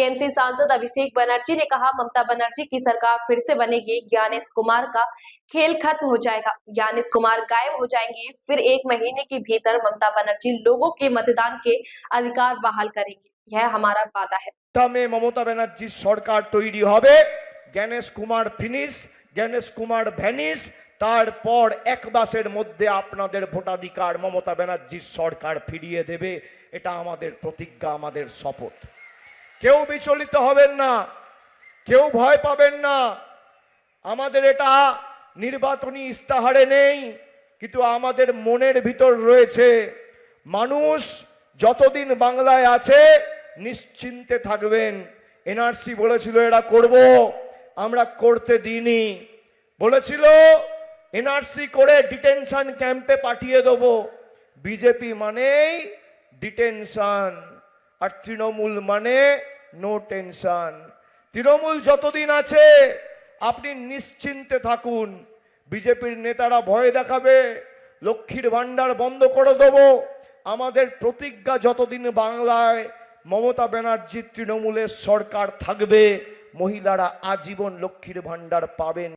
TMC सांसद अभिषेक बनर्जी ने कहा, ममता बनर्जी की सरकार फिर से बनेगी, ज्ञानेश कुमार का खेल खत्म हो जाएगा। ज्ञानेश कुमार गायब हो जाएंगे, फिर 1 महीने के भीतर ममता बनर्जी लोगों के मतदान के अधिकार बहाल करेंगे। यह हमारा वादा है। ममता बनर्जी सरकार तैरी होबे, ज्ञानेश कुमार फिनिश, ज्ञानेश कुमार भ्যানিশ, তারপর এক মাসের মধ্যে আপনাদের ভোটাধিকার মমতা ব্যানার্জি সরকার ফিরিয়ে দেবে। এটা আমাদের প্রতিজ্ঞা, আমাদের শপথ। কেউ বিচলিত হবেন না, কেউ ভয় পাবেন না। আমাদের এটা নির্বাচনী ইস্তাহারে নেই, কিন্তু আমাদের মনের ভিতর রয়েছে। মানুষ যতদিন বাংলায় আছে নিশ্চিন্তে থাকবেন। এনআরসি বলেছিল এরা করব, আমরা করতে দিইনি। বলেছিল এনআরসি করে ডিটেনশন ক্যাম্পে পাঠিয়ে দেব। বিজেপি মানেই ডিটেনশন, আর তৃণমূল মানে নো টেনশন। তৃণমূল যতদিন আছে আপনি নিশ্চিন্তে থাকুন। বিজেপির নেতারা ভয় দেখাবে, লক্ষ্মীর ভান্ডার বন্ধ করে দেব। আমাদের প্রতিজ্ঞা, যতদিন বাংলায় মমতা ব্যানার্জি তৃণমূলের সরকার থাকবে, মহিলারা আজীবন লক্ষ্মীর ভান্ডার পাবেন।